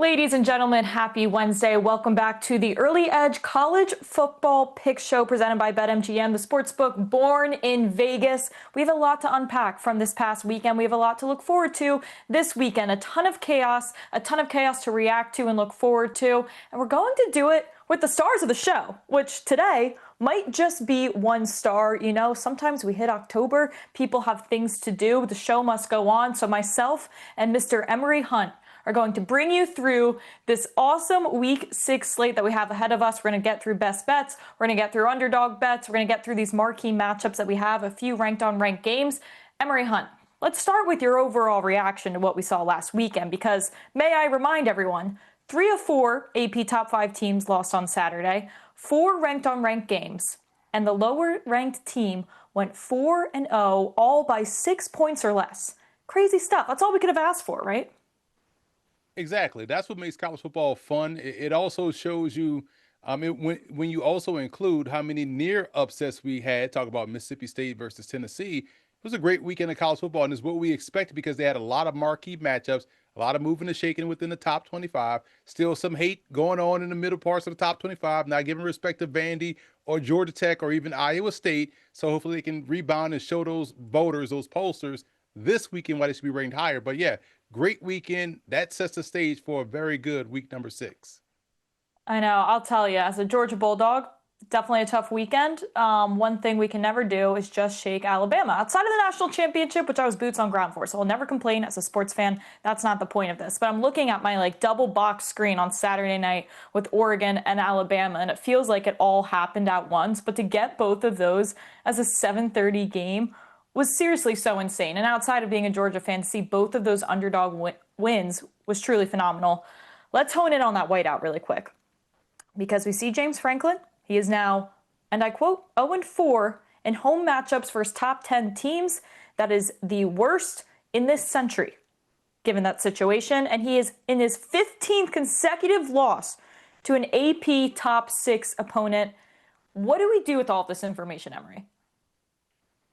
Ladies and gentlemen, happy Wednesday. Welcome back to the Early Edge College Football Pick Show presented by BetMGM, the sportsbook born in Vegas. We have a lot to unpack from this past weekend. We have a lot to look forward to this weekend. A ton of chaos to react to and look forward to. And we're going to do it with the stars of the show, which today might just be one star. You know, sometimes we hit October, people have things to do, the show must go on. So myself and Mr. Emory Hunt are going to bring you through this awesome Week 6 slate that we have ahead of us. We're going to get through best bets. We're going to get through underdog bets. We're going to get through these marquee matchups that we have, a few ranked on ranked games. Emory Hunt, let's start with your overall reaction to what we saw last weekend, because may I remind everyone, 3 of 4 AP top 5 teams lost on Saturday, 4 ranked on ranked games, and the lower ranked team went 4-0, all by 6 points or less. Crazy stuff. That's all we could have asked for, right? Exactly. That's what makes college football fun. It also shows you, when you also include how many near upsets we had, talk about Mississippi State versus Tennessee, it was a great weekend of college football, and it's what we expected because they had a lot of marquee matchups, a lot of moving and shaking within the top 25. Still some hate going on in the middle parts of the top 25, not giving respect to Vandy or Georgia Tech or even Iowa State. So hopefully they can rebound and show those voters, those pollsters, this weekend why they should be ranked higher. But yeah, great weekend. That sets the stage for a very good week number 6. I know. I'll tell you, as a Georgia Bulldog, definitely a tough weekend. One thing we can never do is just shake Alabama. Outside of the national championship, which I was boots on ground for, so I'll never complain as a sports fan. That's not the point of this. But I'm looking at my double box screen on Saturday night with Oregon and Alabama, and it feels like it all happened at once. But to get both of those as a 7:30 game was seriously so insane. And outside of being a Georgia fan, to see both of those underdog wins was truly phenomenal. Let's hone in on that whiteout really quick, because we see James Franklin. He is now, and I quote, 0-4 in home matchups versus top 10 teams. That is the worst in this century, given that situation. And he is in his 15th consecutive loss to an AP top 6 opponent. What do we do with all this information, Emory?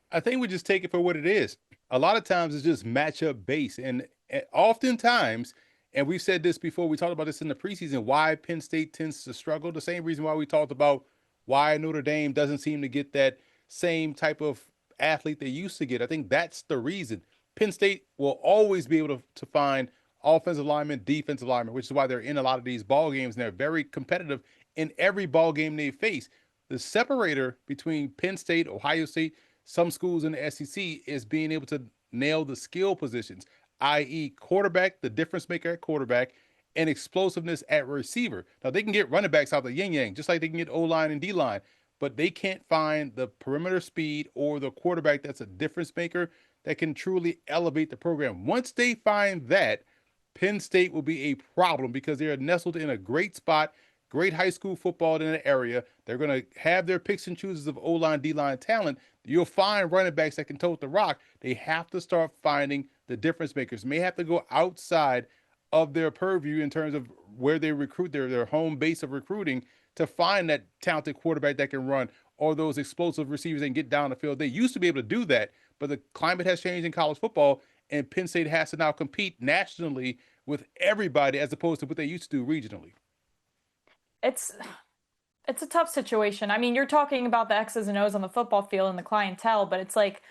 I think we just take it for what it is. A lot of times it's just matchup based. And oftentimes, and we've said this before, we talked about this in the preseason, why Penn State tends to struggle. The same reason why we talked about why Notre Dame doesn't seem to get that same type of athlete they used to get. I think that's the reason. Penn State will always be able to find offensive linemen, defensive linemen, which is why they're in a lot of these ball games, and they're very competitive in every ball game they face. The separator between Penn State, Ohio State, some schools in the SEC is being able to nail the skill positions, i.e. quarterback, the difference maker at quarterback, and explosiveness at receiver. Now, they can get running backs out the yin-yang, just like they can get O-line and D-line, but they can't find the perimeter speed or the quarterback that's a difference maker that can truly elevate the program. Once they find that, Penn State will be a problem because they are nestled in a great spot, great high school football in the area. They're going to have their picks and chooses of O-line, D-line talent. You'll find running backs that can tote the rock. They have to start finding the difference makers. May have to go outside of their purview in terms of where they recruit, their home base of recruiting, to find that talented quarterback that can run or those explosive receivers that can get down the field. They used to be able to do that, but the climate has changed in college football, and Penn State has to now compete nationally with everybody as opposed to what they used to do regionally. It's a tough situation. I mean, you're talking about the X's and O's on the football field and the clientele, but it's like,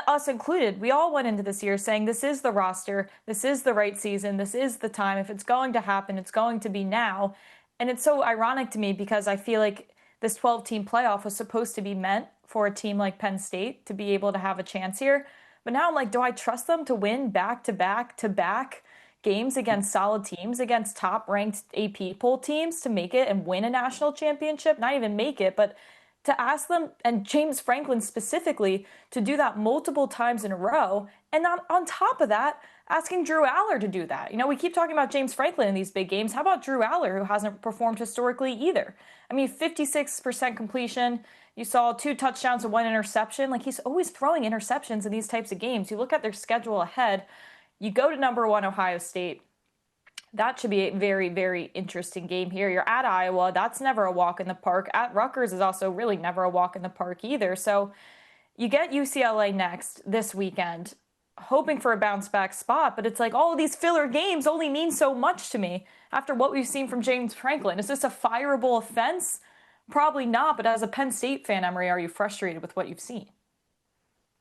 us included, we all went into this year saying this is the roster, this is the right season, this is the time. If it's going to happen, it's going to be now. And it's so ironic to me because I feel like this 12-team playoff was supposed to be meant for a team like Penn State to be able to have a chance here. But now I'm like, do I trust them to win back-to-back games against solid teams, against top-ranked AP poll teams to make it and win a national championship? Not even make it, but to ask them, and James Franklin specifically, to do that multiple times in a row. And on top of that, asking Drew Aller to do that. You know, we keep talking about James Franklin in these big games. How about Drew Aller, who hasn't performed historically either? I mean, 56% completion. You saw 2 touchdowns and 1 interception. Like, he's always throwing interceptions in these types of games. You look at their schedule ahead. You go to number 1 Ohio State. That should be a very, very interesting game here. You're at Iowa. That's never a walk in the park. At Rutgers is also really never a walk in the park either. So you get UCLA next this weekend. hoping for a bounce back spot, but it's like all of these filler games only mean so much to me after what we've seen from James Franklin. Is this a fireable offense? Probably not, but as a Penn State fan, Emory, are you frustrated with what you've seen?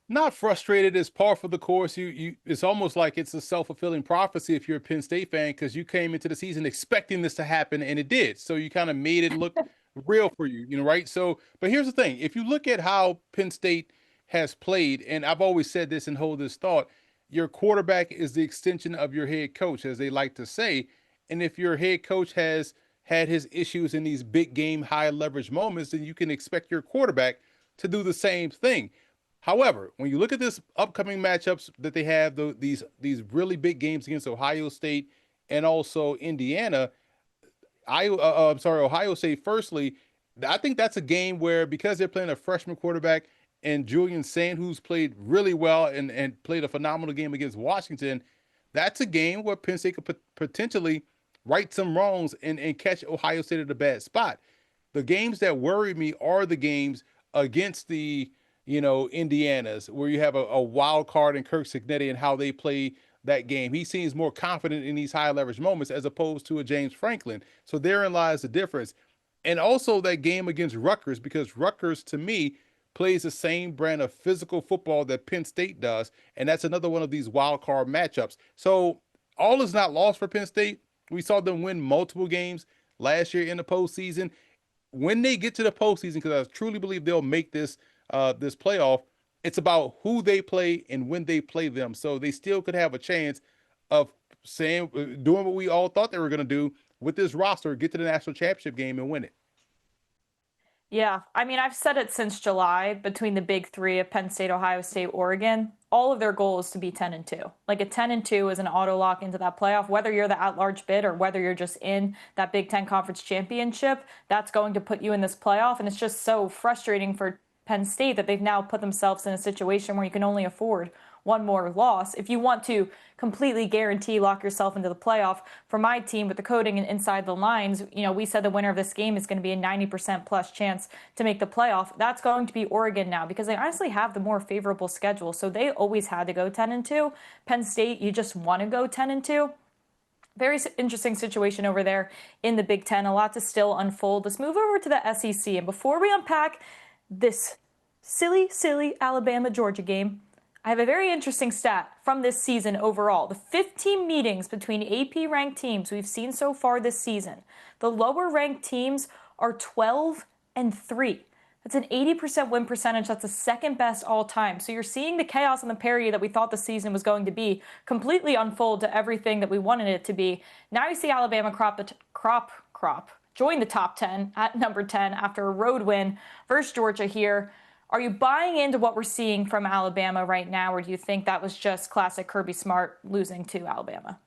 Not frustrated as par for the course. You it's almost like it's a self-fulfilling prophecy if you're a Penn State fan because you came into the season expecting this to happen and it did. So you kind of made it look real for you, right? So, but here's the thing. If you look at how Penn State has played, and I've always said this and hold this thought, your quarterback is the extension of your head coach, as they like to say. And if your head coach has had his issues in these big game, high leverage moments, then you can expect your quarterback to do the same thing. However, when you look at this upcoming matchups that they have, these really big games against Ohio State and also Indiana, Ohio State. Firstly, I think that's a game where because they're playing a freshman quarterback and Julian Sand, who's played really well and played a phenomenal game against Washington, that's a game where Penn State could potentially right some wrongs and catch Ohio State at a bad spot. The games that worry me are the games against the Indiana's, where you have a wild card in Kirk Cignetti and how they play that game. He seems more confident in these high leverage moments as opposed to a James Franklin. So therein lies the difference. And also that game against Rutgers, because Rutgers to me plays the same brand of physical football that Penn State does. And that's another one of these wild card matchups. So all is not lost for Penn State. We saw them win multiple games last year in the postseason. When they get to the postseason, because I truly believe they'll make this playoff, it's about who they play and when they play them. So they still could have a chance of doing what we all thought they were going to do with this roster, get to the national championship game and win it. Yeah, I mean, I've said it since July between the big three of Penn State, Ohio State, Oregon. All of their goal is to be 10-2. Like a 10-2 is an auto lock into that playoff, whether you're the at-large bid or whether you're just in that Big Ten Conference Championship. That's going to put you in this playoff, and it's just so frustrating for Penn State that they've now put themselves in a situation where you can only afford one more loss. If you want to completely guarantee lock yourself into the playoff, for my team with the coding and inside the lines, we said the winner of this game is going to be a 90% plus chance to make the playoff. That's going to be Oregon now because they honestly have the more favorable schedule. So they always had to go 10-2. Penn State, you just want to go 10-2. Very interesting situation over there in the Big Ten. A lot to still unfold. Let's move over to the SEC. And before we unpack this silly Alabama-Georgia game, I have a very interesting stat from this season overall. The 15 meetings between AP-ranked teams we've seen so far this season, the lower-ranked teams are 12-3. That's an 80% win percentage. That's the second best all time. So you're seeing the chaos and the parity that we thought the season was going to be completely unfold to everything that we wanted it to be. Now you see Alabama join the top 10 at number 10 after a road win versus Georgia here. Are you buying into what we're seeing from Alabama right now, or do you think that was just classic Kirby Smart losing to Alabama?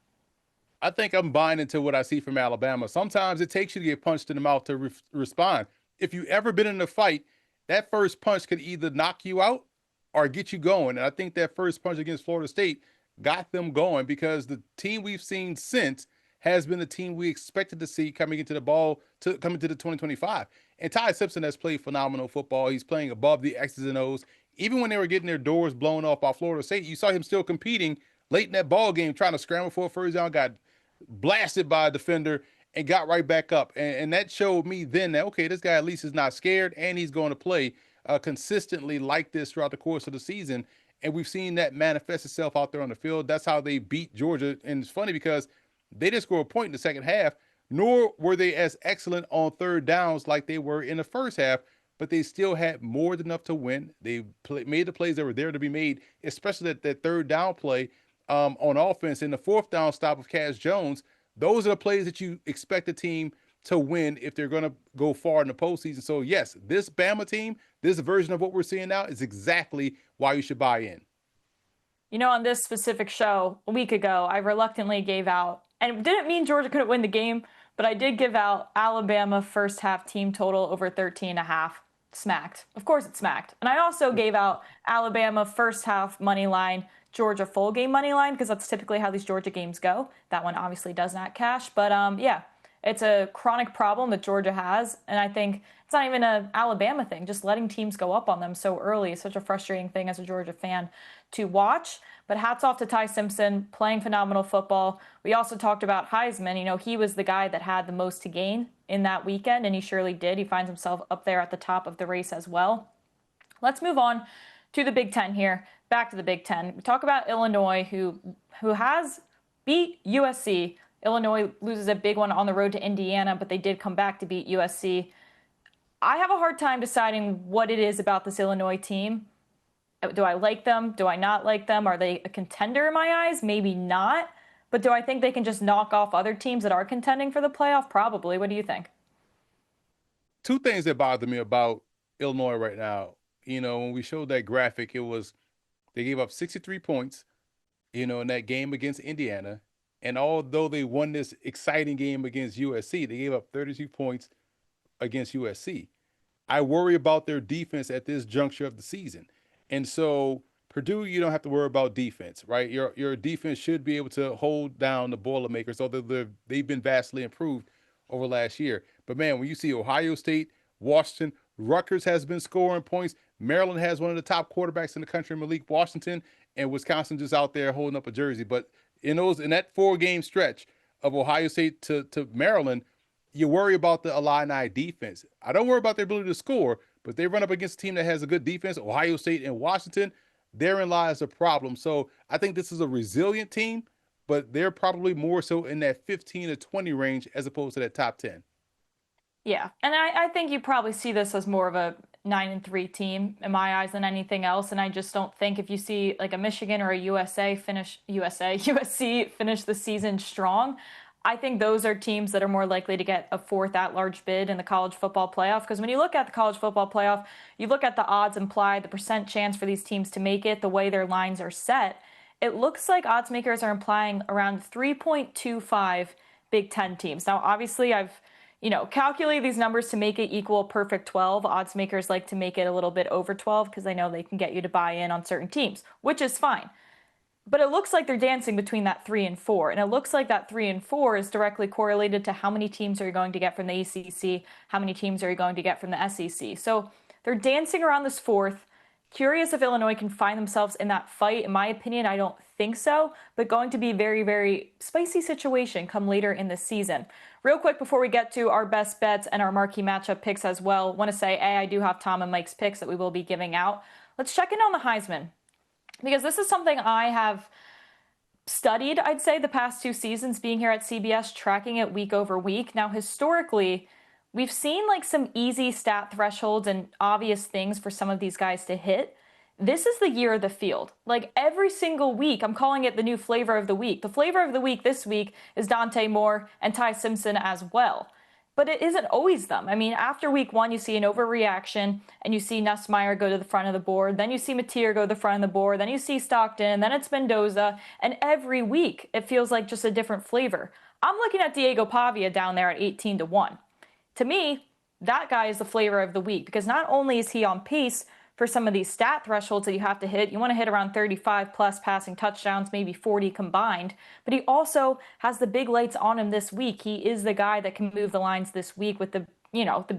I think I'm buying into what I see from Alabama. Sometimes it takes you to get punched in the mouth to respond. If you've ever been in a fight, that first punch could either knock you out or get you going. And I think that first punch against Florida State got them going because the team we've seen since has been the team we expected to see coming into the 2025. And Ty Simpson has played phenomenal football. He's playing above the X's and O's. Even when they were getting their doors blown off by Florida State, you saw him still competing late in that ball game, trying to scramble for a first down, got blasted by a defender, and got right back up. And that showed me then that, okay, this guy at least is not scared, and he's going to play consistently like this throughout the course of the season. And we've seen that manifest itself out there on the field. That's how they beat Georgia. And it's funny because they didn't score a point in the second half, nor were they as excellent on third downs like they were in the first half, but they still had more than enough to win. They made the plays that were there to be made, especially that third down play on offense and the fourth down stop of Cass Jones. Those are the plays that you expect a team to win if they're going to go far in the postseason. So, yes, this Bama team, this version of what we're seeing now is exactly why you should buy in. On this specific show a week ago, I reluctantly gave out, and it didn't mean Georgia couldn't win the game, but I did give out Alabama first half team total over 13.5. Smacked. Of course it smacked. And I also gave out Alabama first half money line, Georgia full game money line, because that's typically how these Georgia games go. That one obviously does not cash. But yeah, It's a chronic problem that Georgia has, and I think it's not even an Alabama thing. Just letting teams go up on them so early is such a frustrating thing as a Georgia fan to watch. But hats off to Ty Simpson, playing phenomenal football. We also talked about Heisman. He was the guy that had the most to gain in that weekend, and he surely did. He finds himself up there at the top of the race as well. Let's move on to the Big Ten here. Back to the Big Ten. We talk about Illinois, who has beat USC. Illinois loses a big one on the road to Indiana, but they did come back to beat USC. I have a hard time deciding what it is about this Illinois team. Do I like them? Do I not like them? Are they a contender in my eyes? Maybe not. But do I think they can just knock off other teams that are contending for the playoff? Probably. What do you think? Two things that bother me about Illinois right now. When we showed that graphic, it was they gave up 63 points, in that game against Indiana. And although they won this exciting game against USC, they gave up 32 points against USC. I worry about their defense at this juncture of the season. And so Purdue, you don't have to worry about defense, right? Your defense should be able to hold down the Boilermakers, although they've been vastly improved over last year. But man, when you see Ohio State, Washington, Rutgers has been scoring points. Maryland has one of the top quarterbacks in the country, Malik Washington, and Wisconsin just out there holding up a jersey. But in that 4-game stretch of Ohio State to Maryland, you worry about the Illini defense. I don't worry about their ability to score, but they run up against a team that has a good defense, Ohio State and Washington. Therein lies the problem. So I think this is a resilient team, but they're probably more so in that 15 to 20 range as opposed to that top 10. Yeah, and I think you probably see this as more of a 9-3 team in my eyes than anything else. And I just don't think if you see like a Michigan or a USC finish the season strong, I think those are teams that are more likely to get a fourth at-large bid in the college football playoff. Because when you look at the college football playoff, you look at the odds implied, the percent chance for these teams to make it, the way their lines are set. It looks like odds makers are implying around 3.25 Big Ten teams. Now, obviously, I've calculate these numbers to make it equal a perfect 12. Odds makers like to make it a little bit over 12 because they know they can get you to buy in on certain teams, which is fine. But it looks like they're dancing between that 3 and 4. And it looks like that 3 and 4 is directly correlated to how many teams are you going to get from the ACC, how many teams are you going to get from the SEC. So they're dancing around this fourth. Curious if Illinois can find themselves in that fight. In my opinion, I don't think so, but going to be very, very spicy situation come later in the season. Real quick before we get to our best bets and our marquee matchup picks as well, want to say, I do have Tom and Mike's picks that we will be giving out. Let's check in on the Heisman, because this is something I have studied, I'd say, the past 2 seasons being here at CBS, tracking it week over week. Now, historically, we've seen like some easy stat thresholds and obvious things for some of these guys to hit. This is the year of the field. Like every single week, I'm calling it the new flavor of the week. The flavor of the week this week is Dante Moore and Ty Simpson as well. But it isn't always them. I mean, after week 1, you see an overreaction and you see Nussmeier go to the front of the board. Then you see Mateer go to the front of the board. Then you see Stockton. Then it's Mendoza. And every week, it feels like just a different flavor. I'm looking at Diego Pavia down there at 18-1. To me, that guy is the flavor of the week because not only is he on pace for some of these stat thresholds that you have to hit. You want to hit around 35 plus passing touchdowns, maybe 40 combined. But he also has the big lights on him this week. He is the guy that can move the lines this week with the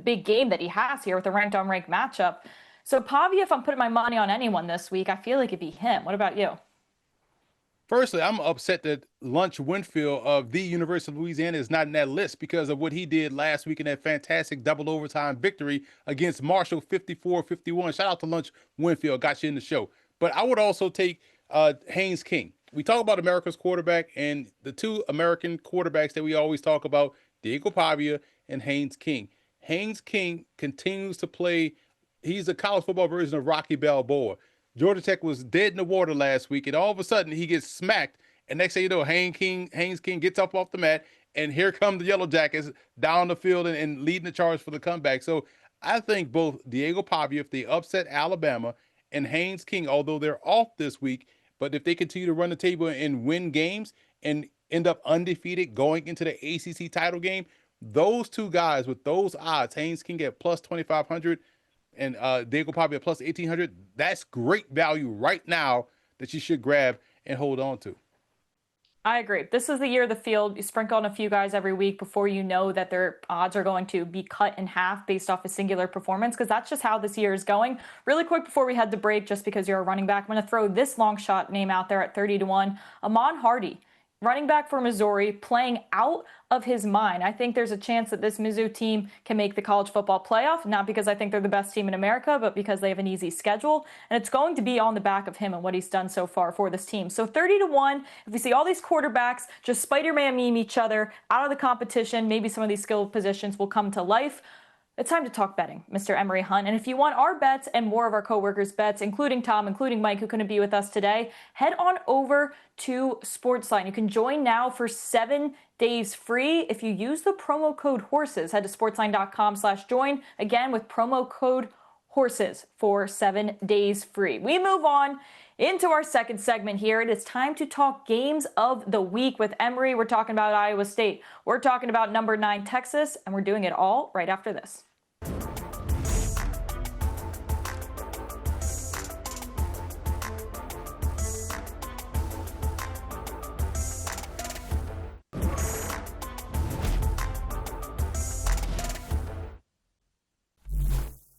big game that he has here with the ranked on ranked matchup. So Pavia, if I'm putting my money on anyone this week, I feel like it'd be him. What about you? Firstly, I'm upset that Lunch Winfield of the University of Louisiana is not in that list because of what he did last week in that fantastic double overtime victory against Marshall 54-51. Shout out to Lunch Winfield, got you in the show. But I would also take Haynes King. We talk about America's quarterback, and the 2 American quarterbacks that we always talk about, Diego Pavia and Haynes King. Haynes King continues to play. He's a college football version of Rocky Balboa. Georgia Tech was dead in the water last week, and all of a sudden he gets smacked. And next thing you know, Haynes King gets up off the mat, and here come the Yellow Jackets down the field and leading the charge for the comeback. So I think both Diego Pavia, if they upset Alabama, and Haynes King, although they're off this week, but if they continue to run the table and win games and end up undefeated going into the ACC title game, those 2 guys with those odds, Haynes King at plus 2,500, and Diego Pavia plus 1,800. That's great value right now that you should grab and hold on to. I agree. This is the year of the field. You sprinkle on a few guys every week before you know that their odds are going to be cut in half based off a singular performance, because that's just how this year is going. Really quick before we head to break, just because you're a running back, I'm going to throw this long shot name out there at 30-1. Amon Hardy, running back for Missouri, playing out of his mind. I think there's a chance that this Mizzou team can make the college football playoff, not because I think they're the best team in America, but because they have an easy schedule. And it's going to be on the back of him and what he's done so far for this team. So 30-1, if we see all these quarterbacks just Spider-Man meme each other out of the competition, maybe some of these skill positions will come to life. It's time to talk betting, Mr. Emory Hunt. And if you want our bets and more of our coworkers' bets, including Tom, including Mike, who couldn't be with us today, head on over to SportsLine. You can join now for 7 days free if you use the promo code HORSES. Head to sportsline.com/join, again, with promo code HORSES for 7 days free. We move on into our second segment here. It is time to talk games of the week with Emory. We're talking about Iowa State. We're talking about number 9 Texas, and we're doing it all right after this.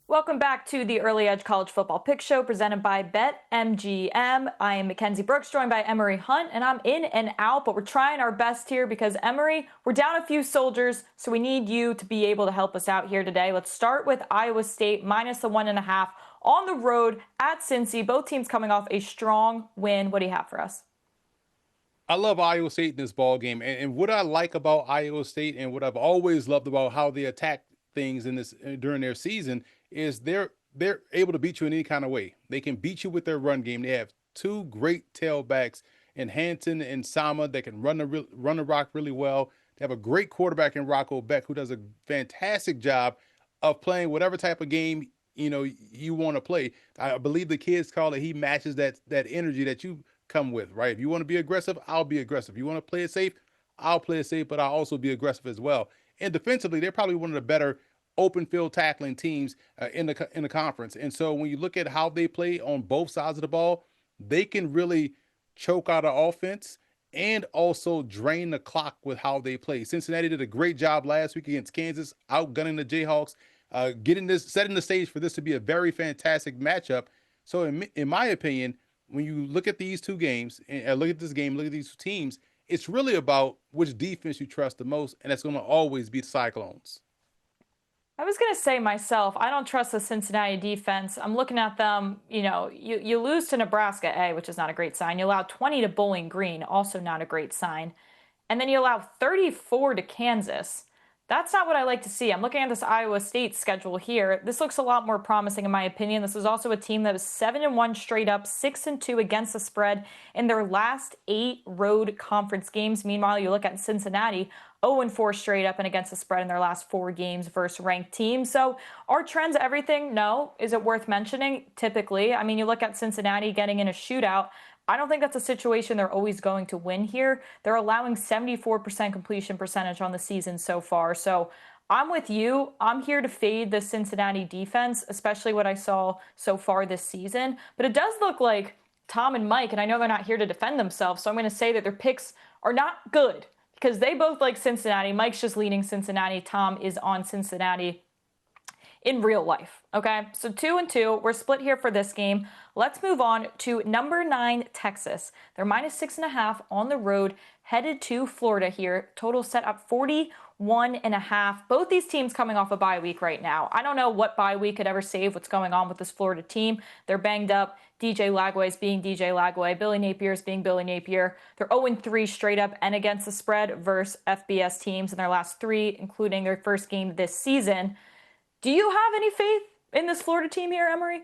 Welcome back to the Early Edge College Football Pick Show presented by BetMGM. I am Mackenzie Brooks, joined by Emory Hunt, and I'm in and out, but we're trying our best here because, Emory, we're down a few soldiers, so we need you to be able to help us out here today. Let's start with Iowa State minus the 1.5 on the road at Cincy. Both teams coming off a strong win. What do you have for us? I love Iowa State in this ball game, and what I like about Iowa State and what I've always loved about how they attack things in this during their season is they're able to beat you in any kind of way. They can beat you with their run game. They have 2 great tailbacks in Hanson and Sama that can run the rock really well. They have a great quarterback in Rocco Beck who does a fantastic job of playing whatever type of game you want to play. I believe the kids call it, he matches that energy that you come with, right? If you want to be aggressive, I'll be aggressive. If you want to play it safe, I'll play it safe, but I'll also be aggressive as well. And defensively, they're probably one of the better open field tackling teams in the conference. And so when you look at how they play on both sides of the ball, they can really choke out an offense and also drain the clock with how they play. Cincinnati did a great job last week against Kansas, outgunning the Jayhawks, setting the stage for this to be a very fantastic matchup. So in my opinion, when you look at these two games and look at this game, look at these two teams, it's really about which defense you trust the most, and that's going to always be the Cyclones. I was going to say myself, I don't trust the Cincinnati defense. I'm looking at them, you lose to Nebraska, which is not a great sign. You allow 20 to Bowling Green, also not a great sign. And then you allow 34 to Kansas. That's not what I like to see. I'm looking at this Iowa State schedule here. This looks a lot more promising in my opinion. This is also a team that was 7-1 straight up, 6-2 against the spread in their last 8 road conference games. Meanwhile, you look at Cincinnati, 0-4 straight up and against the spread in their last 4 games versus ranked teams. So are trends everything? No. Is it worth mentioning? Typically. I mean, you look at Cincinnati getting in a shootout. I don't think that's a situation they're always going to win here. They're allowing 74% completion percentage on the season so far. So I'm with you. I'm here to fade the Cincinnati defense, especially what I saw so far this season. But it does look like Tom and Mike, and I know they're not here to defend themselves, so I'm going to say that their picks are not good because they both like Cincinnati. Mike's just leaning Cincinnati. Tom is on Cincinnati in real life. Okay, so 2-2. We're split here for this game. Let's move on to number 9 Texas. They're minus 6.5 on the road, headed to Florida here. Total set up 41.5. Both these teams coming off a bye week right now. I don't know what bye week could ever save what's going on with this Florida team. They're banged up. DJ Lagway is being DJ Lagway. Billy Napier is being Billy Napier. They're 0-3 straight up and against the spread versus FBS teams in their last 3, including their first game this season. Do you have any faith in this Florida team here, Emory?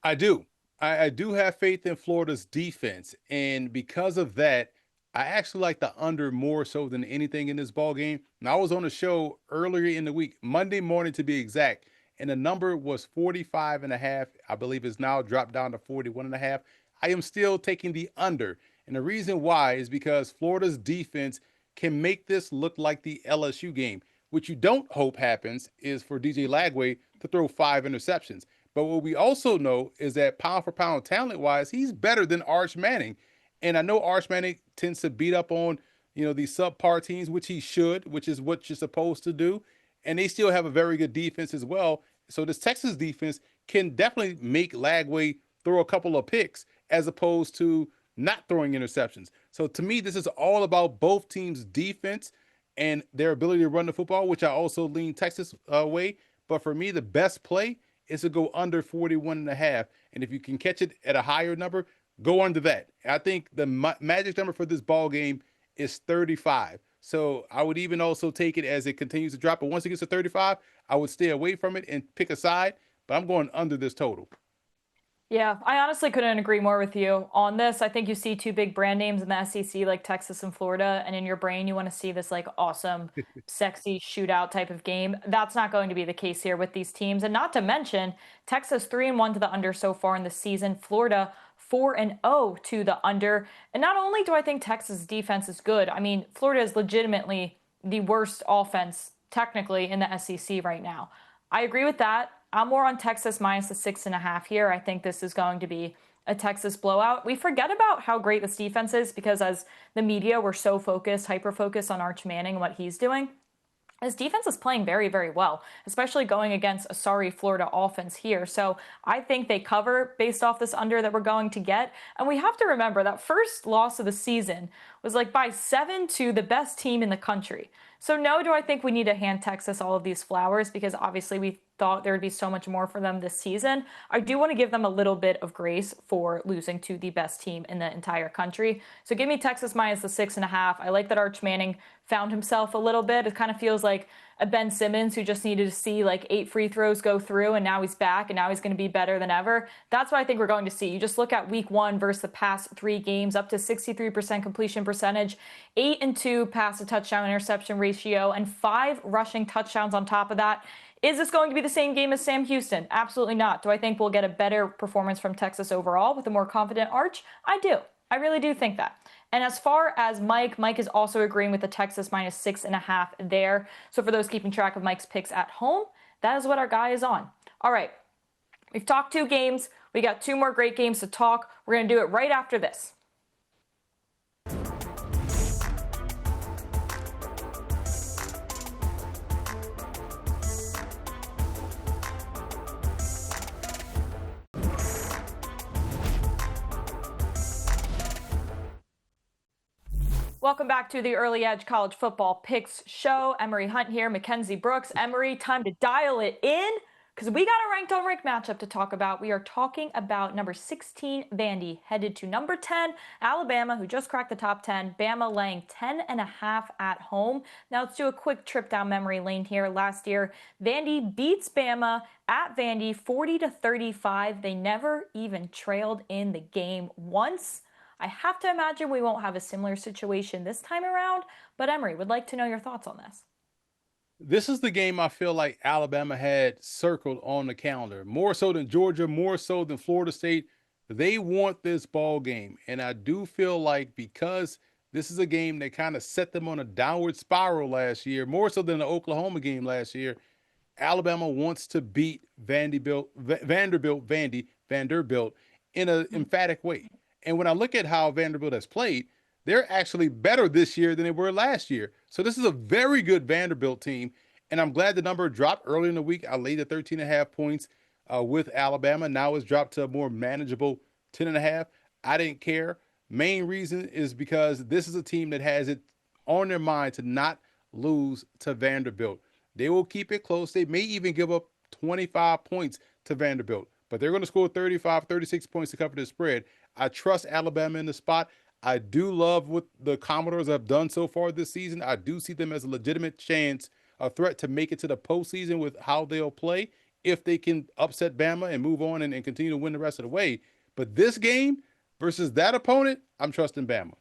I do. I do have faith in Florida's defense. And because of that, I actually like the under more so than anything in this ball game. Now, I was on a show earlier in the week, Monday morning to be exact, and the number was 45.5. I believe it's now dropped down to 41.5. I am still taking the under. And the reason why is because Florida's defense can make this look like the LSU game. What you don't hope happens is for DJ Lagway to throw 5 interceptions. But what we also know is that pound for pound talent-wise, he's better than Arch Manning. And I know Arch Manning tends to beat up on, these subpar teams, which he should, which is what you're supposed to do. And they still have a very good defense as well. So this Texas defense can definitely make Lagway throw a couple of picks as opposed to not throwing interceptions. So to me, this is all about both teams' defense and their ability to run the football, which I also lean Texas way. But for me, the best play is to go under 41 and a half. And if you can catch it at a higher number, go under that. I think the magic number for this ball game is 35. So I would even also take it as it continues to drop. But once it gets to 35, I would stay away from it and pick a side. But I'm going under this total. Yeah, I honestly couldn't agree more with you on this. I think you see two big brand names in the SEC like Texas and Florida, and in your brain you want to see this like awesome, sexy shootout type of game. That's not going to be the case here with these teams. And not to mention, Texas 3-1 to the under so far in the season, Florida 4-0 to the under. And not only do I think Texas defense is good, I mean, Florida is legitimately the worst offense technically in the SEC right now. I agree with that. I'm more on Texas minus the 6.5 here. I think this is going to be a Texas blowout. We forget about how great this defense is because as the media, we're so focused, hyper-focused on Arch Manning and what he's doing. His defense is playing very, very well, especially going against a sorry Florida offense here. So I think they cover based off this under that we're going to get. And we have to remember that first loss of the season was like by 7 to the best team in the country. So no, do I think we need to hand Texas all of these flowers because obviously we thought there would be so much more for them this season. I do want to give them a little bit of grace for losing to the best team in the entire country. So give me Texas minus the 6.5. I like that Arch Manning found himself a little bit. It kind of feels like a Ben Simmons who just needed to see like 8 free throws go through and now he's back and now he's going to be better than ever. That's what I think we're going to see. You just look at week 1 versus the past 3 games, up to 63% completion percentage, 8-2 pass to touchdown interception ratio, and 5 rushing touchdowns on top of that. Is this going to be the same game as Sam Houston? Absolutely not. Do I think we'll get a better performance from Texas overall with a more confident Arch? I do. I really do think that. And as far as Mike is also agreeing with the Texas minus 6.5 there. So for those keeping track of Mike's picks at home, that is what our guy is on. All right. We've talked 2 games. We got 2 more great games to talk. We're going to do it right after this. Welcome back to the Early Edge College Football Picks Show. Emory Hunt here, Mackenzie Brooks. Emory, time to dial it in because we got a ranked on ranked matchup to talk about. We are talking about number 16, Vandy, headed to number 10, Alabama, who just cracked the top 10. Bama laying 10.5 at home. Now let's do a quick trip down memory lane here. Last year, Vandy beats Bama at Vandy 40-35. They never even trailed in the game once. I have to imagine we won't have a similar situation this time around, but Emory, would like to know your thoughts on this. This is the game I feel like Alabama had circled on the calendar, more so than Georgia, more so than Florida State. They want this ball game, and I do feel like because this is a game that kind of set them on a downward spiral last year, more so than the Oklahoma game last year, Alabama wants to beat Vanderbilt in an emphatic way. And when I look at how Vanderbilt has played, they're actually better this year than they were last year. So this is a very good Vanderbilt team. And I'm glad the number dropped early in the week. I laid at 13.5 points with Alabama. Now it's dropped to a more manageable 10.5. I didn't care. Main reason is because this is a team that has it on their mind to not lose to Vanderbilt. They will keep it close. They may even give up 25 points to Vanderbilt, but they're going to score 35, 36 points to cover the spread. I trust Alabama in the spot. I do love what the Commodores have done so far this season. I do see them as a legitimate chance, a threat to make it to the postseason with how they'll play if they can upset Bama and move on and continue to win the rest of the way. But this game versus that opponent, I'm trusting Bama.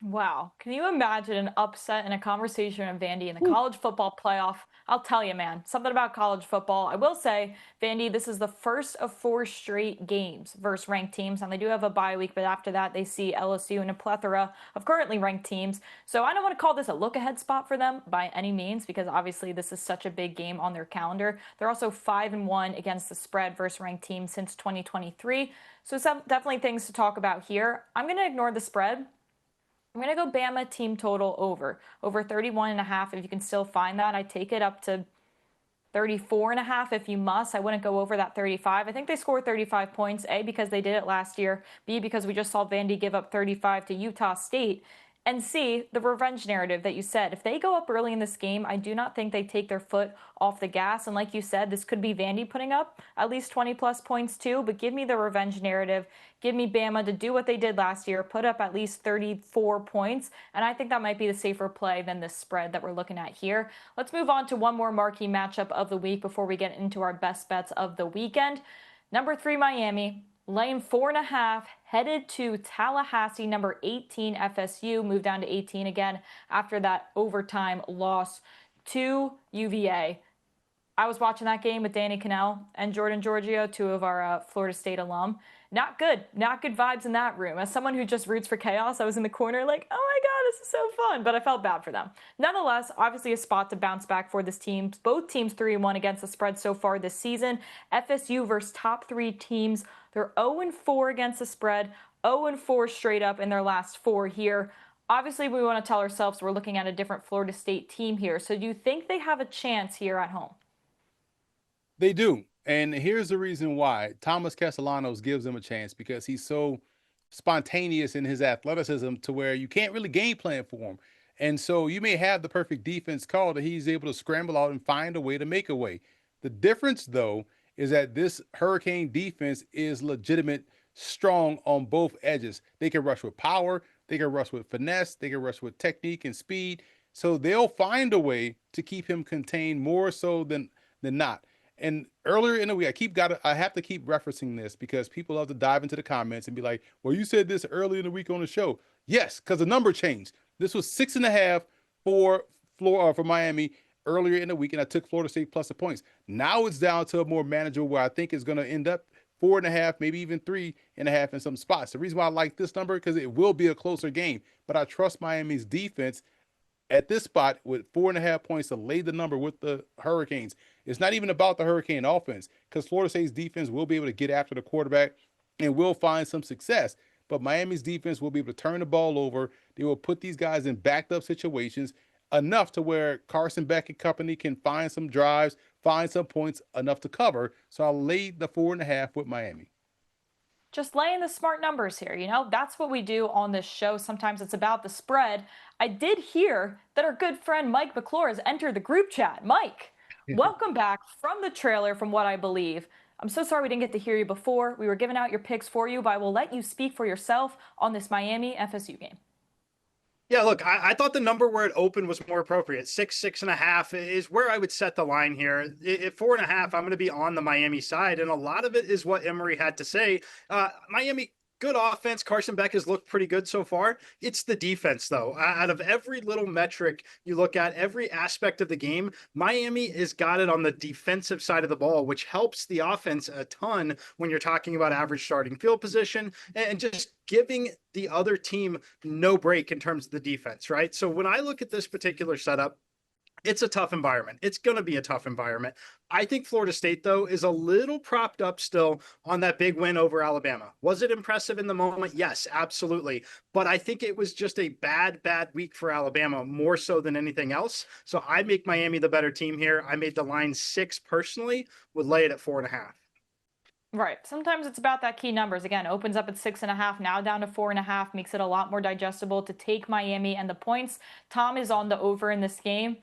Wow. Can you imagine an upset in a conversation of Vandy in the college football playoff? I'll tell you, man, something about college football. I will say, Vandy, this is the first of 4 straight games versus ranked teams. And they do have a bye week, but after that, they see LSU and a plethora of currently ranked teams. So I don't want to call this a look-ahead spot for them by any means, because obviously this is such a big game on their calendar. They're also 5-1 against the spread versus ranked teams since 2023. So some definitely things to talk about here. I'm going to ignore the spread. I'm going to go Bama team total over 31.5. If you can still find that, I take it up to 34.5 if you must. I wouldn't go over that 35. I think they scored 35 points, A, because they did it last year, B, because we just saw Vandy give up 35 to Utah State, and C, the revenge narrative that you said. If they go up early in this game, I do not think they take their foot off the gas. And like you said, this could be Vandy putting up at least 20 plus points too, but give me the revenge narrative. Give me Bama to do what they did last year, put up at least 34 points. And I think that might be the safer play than this spread that we're looking at here. Let's move on to one more marquee matchup of the week before we get into our best bets of the weekend. Number 3, Miami, laying 4.5, headed to Tallahassee. Number 18, FSU, moved down to 18 again after that overtime loss to UVA. I was watching that game with Danny Cannell and Jordan Giorgio, two of our Florida State alum. Not good vibes in that room. As someone who just roots for chaos, I was in the corner like, oh my God, this is so fun, but I felt bad for them. Nonetheless, obviously a spot to bounce back for this team. Both teams 3-1 against the spread so far this season. FSU versus top 3 teams. They're 0-4 against the spread, 0-4 straight up in their last 4 here. Obviously, we want to tell ourselves we're looking at a different Florida State team here. So do you think they have a chance here at home? They do. And here's the reason why. Thomas Castellanos gives them a chance because he's so spontaneous in his athleticism to where you can't really game plan for him. And so you may have the perfect defense call that he's able to scramble out and find a way to make a way. The difference, though, is that this Hurricane defense is legitimate, strong on both edges. They can rush with power, they can rush with finesse, they can rush with technique and speed. So they'll find a way to keep him contained more so than not. And earlier in the week, I have to keep referencing this because people love to dive into the comments and be like, well, you said this earlier in the week on the show. Yes, because the number changed. This was 6.5 for Miami earlier in the week, and I took Florida State plus the points. Now it's down to a more manageable where I think it's going to end up 4.5, maybe even 3.5 in some spots. The reason why I like this number, because it will be a closer game, but I trust Miami's defense at this spot with 4.5 points to lay the number with the Hurricanes. It's not even about the Hurricane offense because Florida State's defense will be able to get after the quarterback and will find some success. But Miami's defense will be able to turn the ball over. They will put these guys in backed up situations enough to where Carson Beck and company can find some drives, find some points enough to cover. So I'll lay the 4.5 with Miami. Just laying the smart numbers here. That's what we do on this show. Sometimes it's about the spread. I did hear that our good friend Mike McClure has entered the group chat. Mike, welcome back from the trailer, from what I believe. I'm so sorry we didn't get to hear you before. We were giving out your picks for you, but I will let you speak for yourself on this Miami FSU game. Yeah, look, I thought the number where it opened was more appropriate. 6.5 is where I would set the line here. At 4.5, I'm going to be on the Miami side, and a lot of it is what Emory had to say. Miami, good offense. Carson Beck has looked pretty good so far. It's the defense, though. Out of every little metric you look at, every aspect of the game, Miami has got it on the defensive side of the ball, which helps the offense a ton when you're talking about average starting field position and just giving the other team no break in terms of the defense, right? So when I look at this particular setup, it's a tough environment. It's going to be a tough environment. I think Florida State, though, is a little propped up still on that big win over Alabama. Was it impressive in the moment? Yes, absolutely. But I think it was just a bad week for Alabama, more so than anything else. So I make Miami the better team here. I made the line 6 personally, would lay it at 4.5. Right. Sometimes it's about that key numbers. Again, opens up at 6.5, now down to 4.5, makes it a lot more digestible to take Miami and the points. Tom is on the over in this game.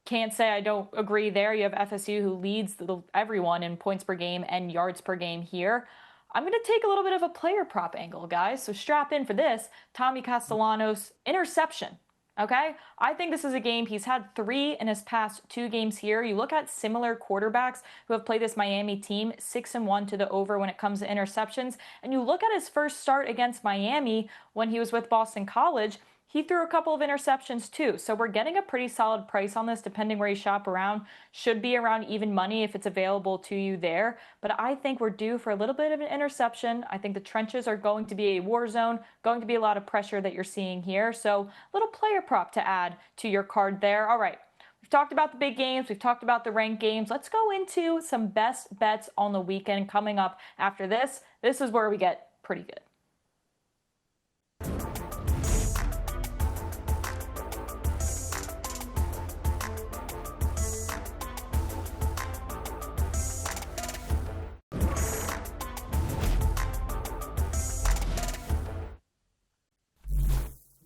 Can't say I don't agree there. You have FSU who leads everyone in points per game and yards per game here. I'm going to take a little bit of a player prop angle, guys. So strap in for this. Tommy Castellanos, interception. Okay? I think this is a game. He's had 3 in his past 2 games here. You look at similar quarterbacks who have played this Miami team, 6-1 to the over when it comes to interceptions. And you look at his first start against Miami when he was with Boston College, he threw a couple of interceptions too. So we're getting a pretty solid price on this depending where you shop around. Should be around even money if it's available to you there. But I think we're due for a little bit of an interception. I think the trenches are going to be a war zone, going to be a lot of pressure that you're seeing here. So little player prop to add to your card there. All right. We've talked about the big games. We've talked about the ranked games. Let's go into some best bets on the weekend coming up after this. This is where we get pretty good.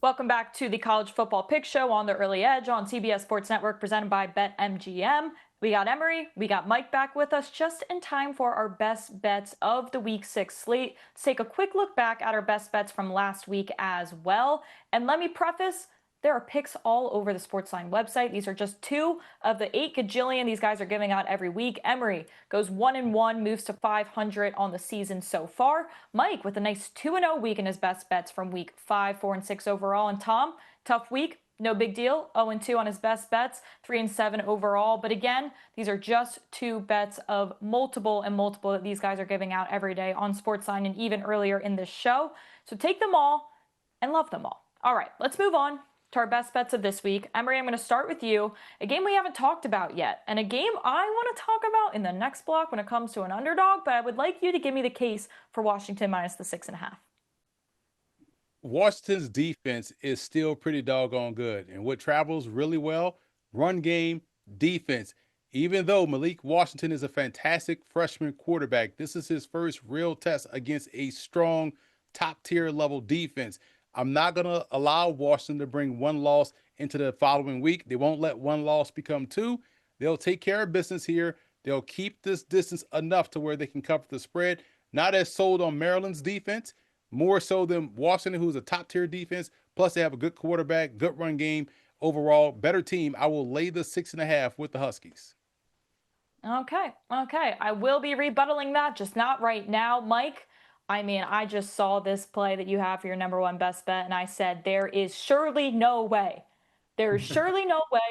Welcome back to the College Football Pick Show on the Early Edge on CBS Sports Network, presented by BetMGM. We got Emory, we got Mike back with us just in time for our best bets of the Week 6 slate. Let's take a quick look back at our best bets from last week as well. And let me preface, there are picks all over the SportsLine website. These are just 2 of the 8 gajillion these guys are giving out every week. Emory goes 1-1, moves to 500 on the season so far. Mike with a nice 2-0 week in his best bets from week 5, 4, and 6 overall. And Tom, tough week, no big deal. 0-2 on his best bets, 3-7 overall. But again, these are just 2 bets of multiple that these guys are giving out every day on SportsLine and even earlier in this show. So take them all and love them all. All right, let's move on to our best bets of this week. Emory, I'm going to start with you. A game we haven't talked about yet, and a game I want to talk about in the next block when it comes to an underdog, but I would like you to give me the case for Washington minus the 6.5. Washington's defense is still pretty doggone good. And what travels really well, run game, defense. Even though Malik Washington is a fantastic freshman quarterback, this is his first real test against a strong top-tier level defense. I'm not going to allow Washington to bring one loss into the following week. They won't let one loss become 2. They'll take care of business here. They'll keep this distance enough to where they can cover the spread. Not as sold on Maryland's defense, more so than Washington, who's a top-tier defense. Plus, they have a good quarterback, good run game. Overall, better team. I will lay the 6.5 with the Huskies. Okay. I will be rebuttaling that, just not right now. Mike, I mean, I just saw this play that you have for your number 1 best bet, and I said, there is surely no way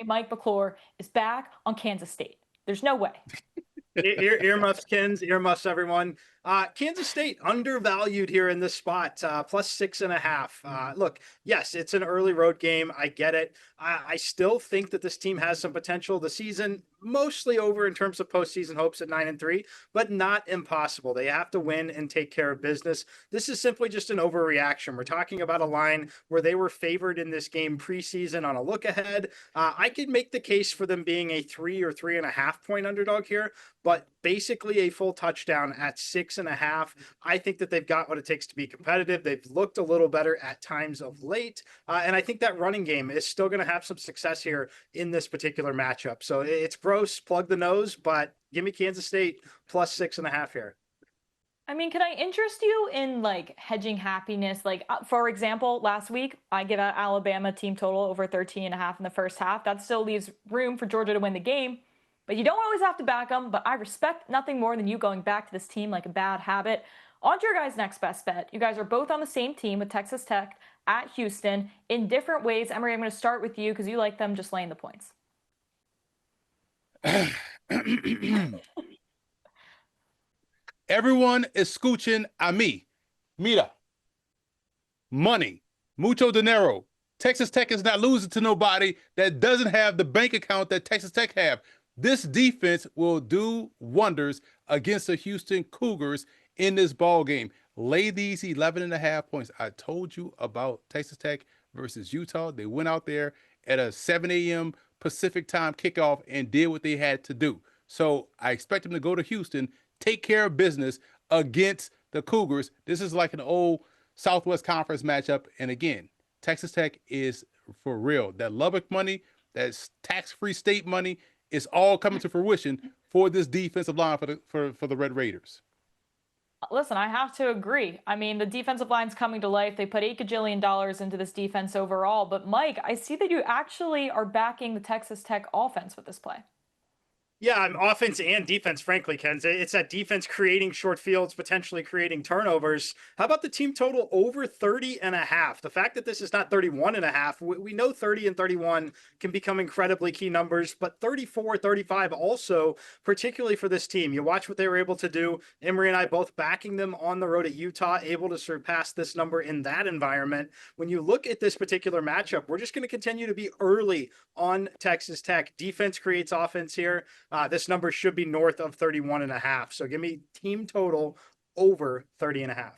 Mike McClure is back on Kansas State. There's no way. Earmuffs, Kens, earmuffs, everyone. Kansas State undervalued here in this spot, plus 6.5. Look, yes, it's an early road game. I get it. I still think that this team has some potential. The season mostly over in terms of postseason hopes at 9-3, but not impossible. They have to win and take care of business. This is simply just an overreaction. We're talking about a line where they were favored in this game preseason on a look ahead. I could make the case for them being a 3 or 3.5 point underdog here, but basically a full touchdown at 6.5. I think that they've got what it takes to be competitive. They've looked a little better at times of late. And I think that running game is still going to have some success here in this particular matchup. So it's gross, plug the nose, but give me Kansas State plus 6.5 here. I mean, can I interest you in like hedging happiness? Like, for example, last week, I give out Alabama team total over 13.5 in the first half. That still leaves room for Georgia to win the game. But you don't always have to back them, but I respect nothing more than you going back to this team like a bad habit. On to your guys' next best bet. You guys are both on the same team with Texas Tech at Houston in different ways. Emory, I'm going to start with you because you like them just laying the points. Everyone is scooching a mí. Mira. Money. Mucho dinero. Texas Tech is not losing to nobody that doesn't have the bank account that Texas Tech have. This defense will do wonders against the Houston Cougars in this ball game. Lay these 11.5 points. I told you about Texas Tech versus Utah. They went out there at a 7 a.m. Pacific time kickoff and did what they had to do. So I expect them to go to Houston, take care of business against the Cougars. This is like an old Southwest Conference matchup. And again, Texas Tech is for real. That Lubbock money, that's tax-free state money, is all coming to fruition for this defensive line for the Red Raiders. Listen, I have to agree. I mean, the defensive line's coming to life. They put $8 gajillion into this defense overall. But Mike, I see that you actually are backing the Texas Tech offense with this play. Yeah, offense and defense, frankly, Ken. It's that defense creating short fields, potentially creating turnovers. How about the team total over 30.5? The fact that this is not 31.5, we know 30 and 31 can become incredibly key numbers, but 34, 35 also, particularly for this team. You watch what they were able to do. Emory and I both backing them on the road at Utah, able to surpass this number in that environment. When you look at this particular matchup, we're just going to continue to be early on Texas Tech. Defense creates offense here. This number should be north of 31.5. So give me team total over 30.5.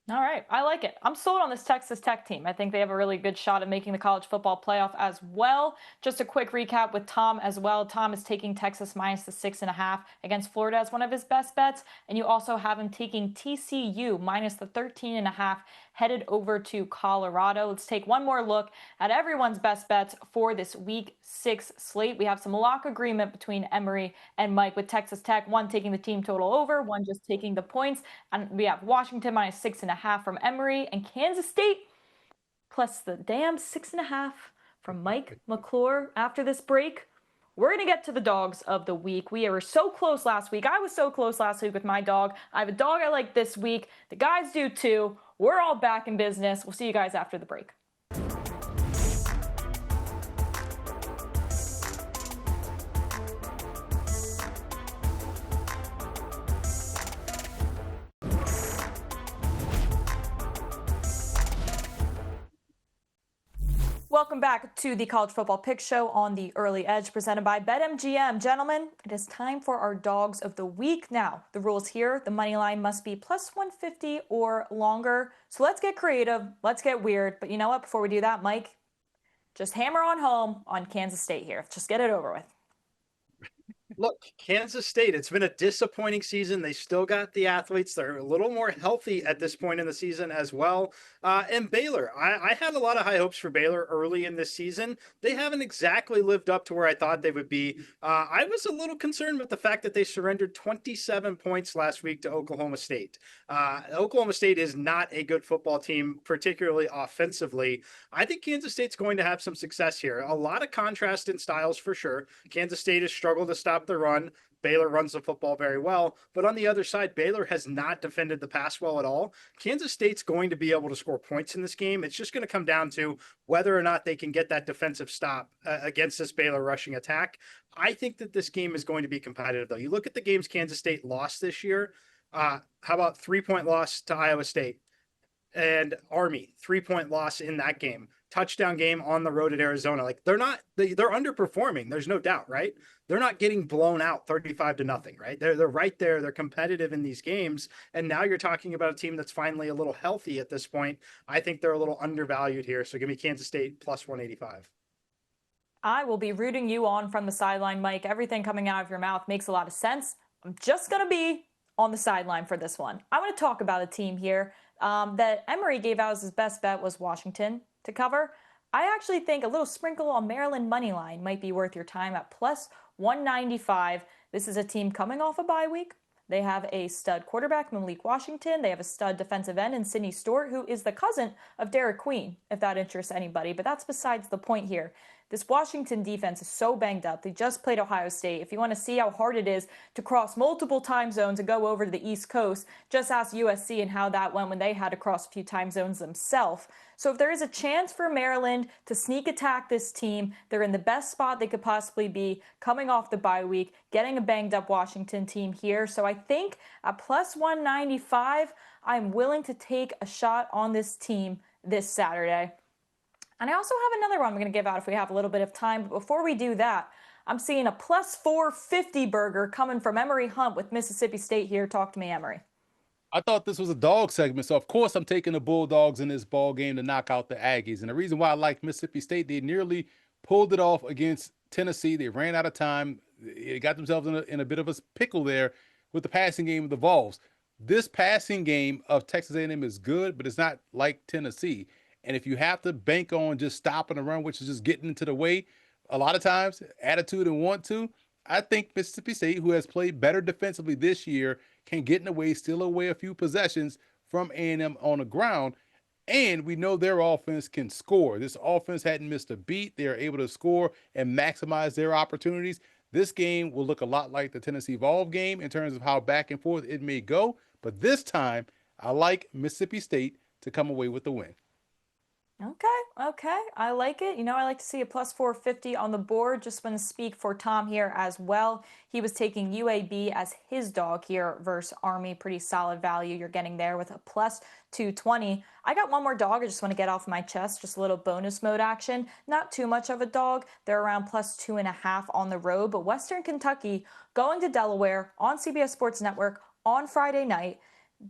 All right, I like it. I'm sold on this Texas Tech team. I think they have a really good shot at making the college football playoff as well. Just a quick recap with Tom as well. Tom is taking Texas minus the 6.5 against Florida as one of his best bets. And you also have him taking TCU minus the 13.5 headed over to Colorado. Let's take one more look at everyone's best bets for this week 6 slate. We have some lock agreement between Emory and Mike with Texas Tech, one taking the team total over, one just taking the points. And we have Washington minus 6.5 from Emory and Kansas State plus the damn 6.5 from Mike McClure after this break. We're going to get to the dogs of the week. We were so close last week. I was so close last week with my dog. I have a dog I like this week. The guys do too. We're all back in business. We'll see you guys after the break. Welcome back to the College Football Pick Show on the Early Edge presented by BetMGM. Gentlemen, it is time for our dogs of the week. Now, the rules here, the money line must be plus 150 or longer. So let's get creative. Let's get weird. But you know what? Before we do that, Mike, just hammer on home on Kansas State here. Just get it over with. Look, Kansas State, it's been a disappointing season. They still got the athletes. They're a little more healthy at this point in the season as well. And Baylor, I had a lot of high hopes for Baylor early in this season. They haven't exactly lived up to where I thought they would be. I was a little concerned with the fact that they surrendered 27 points last week to Oklahoma State. Oklahoma State is not a good football team, particularly offensively. I think Kansas State's going to have some success here. A lot of contrast in styles for sure. Kansas State has struggled to stop the run. Baylor runs the football very well. But on the other side, Baylor has not defended the pass well at all. Kansas State's going to be able to score points in this game. It's just going to come down to whether or not they can get that defensive stop against this Baylor rushing attack. I think that this game is going to be competitive, though. You look at the games Kansas State lost this year. How about 3-point loss to Iowa State? And Army, 3-point loss in that game. Touchdown game on the road at Arizona. Like they're underperforming. There's no doubt, right? They're not getting blown out 35-0, right? They're right there. They're competitive in these games. And now you're talking about a team that's finally a little healthy at this point. I think they're a little undervalued here. So give me Kansas State plus 185. I will be rooting you on from the sideline, Mike. Everything coming out of your mouth makes a lot of sense. I'm just going to be on the sideline for this one. I want to talk about a team here that Emory gave out as his best bet was Washington to cover. I actually think a little sprinkle on Maryland money line might be worth your time at plus 195. This is a team coming off a bye week. They have a stud quarterback, Malik Washington. They have a stud defensive end in Sidney Stewart, who is the cousin of Derek Queen, if that interests anybody. But that's besides the point here. This Washington defense is so banged up. They just played Ohio State. If you want to see how hard it is to cross multiple time zones and go over to the East Coast, just ask USC and how that went when they had to cross a few time zones themselves. So if there is a chance for Maryland to sneak attack this team, they're in the best spot they could possibly be, coming off the bye week, getting a banged up Washington team here. So I think at plus 195, I'm willing to take a shot on this team this Saturday. And I also have another one I'm going to give out if we have a little bit of time. But before we do that, I'm seeing a plus 450 burger coming from Emory Hunt with Mississippi State here. Talk to me, Emory. I thought this was a dog segment, so of course I'm taking the Bulldogs in this ball game to knock out the Aggies. And the reason why I like Mississippi State, they nearly pulled it off against Tennessee. They ran out of time. They got themselves in a bit of a pickle there with the passing game of the Vols. This passing game of Texas A&M is good, but it's not like Tennessee. And if you have to bank on just stopping the run, which is just getting into the way, a lot of times, attitude and want to, I think Mississippi State, who has played better defensively this year, can get in the way, steal away a few possessions from A&M on the ground. And we know their offense can score. This offense hadn't missed a beat. They are able to score and maximize their opportunities. This game will look a lot like the Tennessee Vols game in terms of how back and forth it may go. But this time, I like Mississippi State to come away with the win. Okay. I like it. You know, I like to see a plus 450 on the board. Just want to speak for Tom here as well. He was taking UAB as his dog here versus Army. Pretty solid value you're getting there with a plus 220. I got one more dog I just want to get off my chest. Just a little bonus mode action. Not too much of a dog. They're around plus 2.5 on the road. But Western Kentucky going to Delaware on CBS Sports Network on Friday night.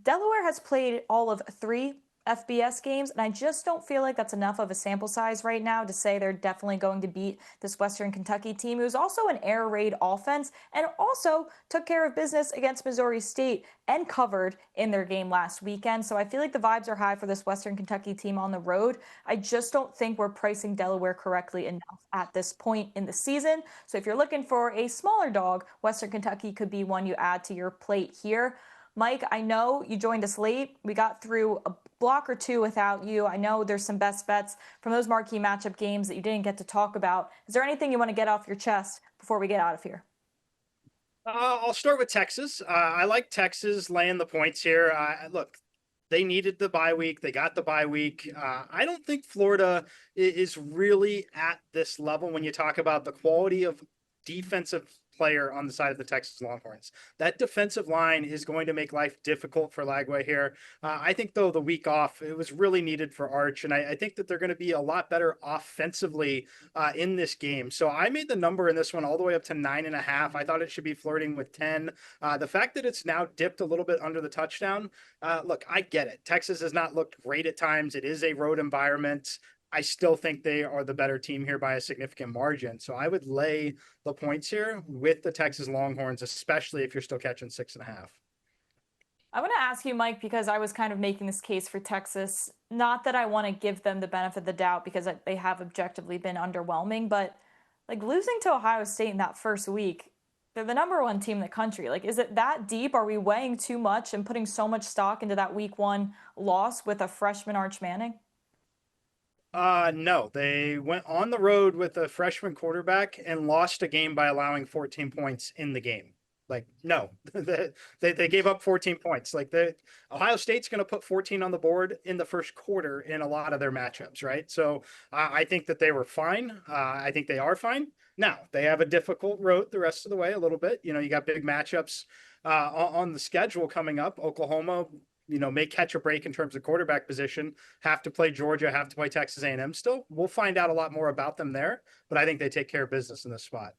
Delaware has played all of 3 FBS games, and I just don't feel like that's enough of a sample size right now to say they're definitely going to beat this Western Kentucky team, who's also an air raid offense and also took care of business against Missouri State and covered in their game last weekend. So I feel like the vibes are high for this Western Kentucky team on the road. I just don't think we're pricing Delaware correctly enough at this point in the season. So if you're looking for a smaller dog, Western Kentucky could be one you add to your plate here. Mike, I know you joined us late. We got through a block or two without you. I know there's some best bets from those marquee matchup games that you didn't get to talk about. Is there anything you want to get off your chest before we get out of here? I'll start with Texas. I like Texas laying the points here. Look, they needed the bye week. They got the bye week. I don't think Florida is really at this level when you talk about the quality of defensive player on the side of the Texas Longhorns. That defensive line is going to make life difficult for Lagway here. I think, though, the week off, it was really needed for Arch, and I think that they're going to be a lot better offensively in this game. So I made the number in this one all the way up to 9.5. I thought it should be flirting with 10. The fact that it's now dipped a little bit under the touchdown, look, I get it. Texas has not looked great at times. It is a road environment. I still think they are the better team here by a significant margin. So I would lay the points here with the Texas Longhorns, especially if you're still catching 6.5. I want to ask you, Mike, because I was kind of making this case for Texas. Not that I want to give them the benefit of the doubt because they have objectively been underwhelming, but like losing to Ohio State in that first week, they're the number 1 team in the country. Like, is it that deep? Are we weighing too much and putting so much stock into that week 1 loss with a freshman Arch Manning? No, they went on the road with a freshman quarterback and lost a game by allowing 14 points in the game. Like, no, they gave up 14 points. Like, Ohio State's going to put 14 on the board in the first quarter in a lot of their matchups, right? So I think that they were fine. I think they are fine. Now, they have a difficult road the rest of the way a little bit. You know, you got big matchups on the schedule coming up. Oklahoma, may catch a break in terms of quarterback position, have to play Georgia, have to play Texas A&M still. We'll find out a lot more about them there, but I think they take care of business in this spot.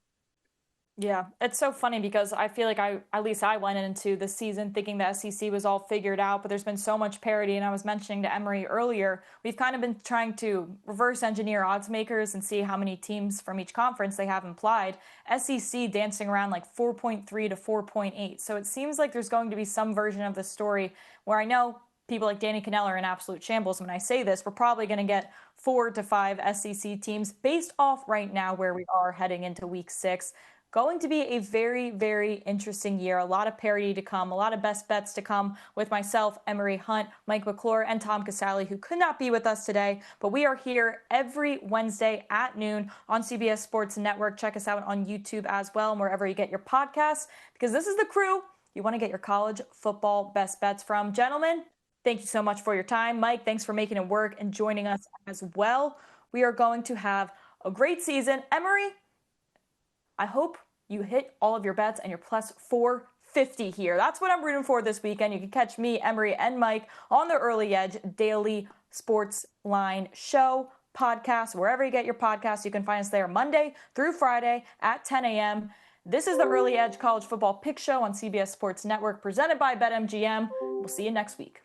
Yeah, it's so funny because I feel like at least I went into the season thinking the SEC was all figured out, but there's been so much parity. And I was mentioning to Emory earlier, we've kind of been trying to reverse engineer odds makers and see how many teams from each conference they have implied. SEC dancing around like 4.3 to 4.8. So it seems like there's going to be some version of the story where I know people like Danny Kanell are in absolute shambles. When I say this, we're probably going to get 4 to 5 SEC teams based off right now where we are heading into week 6. Going to be a very, very interesting year. A lot of parity to come, a lot of best bets to come with myself, Emory Hunt, Mike McClure, and Tom Casale, who could not be with us today. But we are here every Wednesday at noon on CBS Sports Network. Check us out on YouTube as well, and wherever you get your podcasts, because this is the crew you want to get your college football best bets from. Gentlemen, thank you so much for your time. Mike, thanks for making it work and joining us as well. We are going to have a great season. Emory, I hope you hit all of your bets and you're plus 450 here. That's what I'm rooting for this weekend. You can catch me, Emory, and Mike on the Early Edge daily sports line show, podcast, wherever you get your podcasts. You can find us there Monday through Friday at 10 a.m. This is the Early Edge College Football Pick Show on CBS Sports Network presented by BetMGM. We'll see you next week.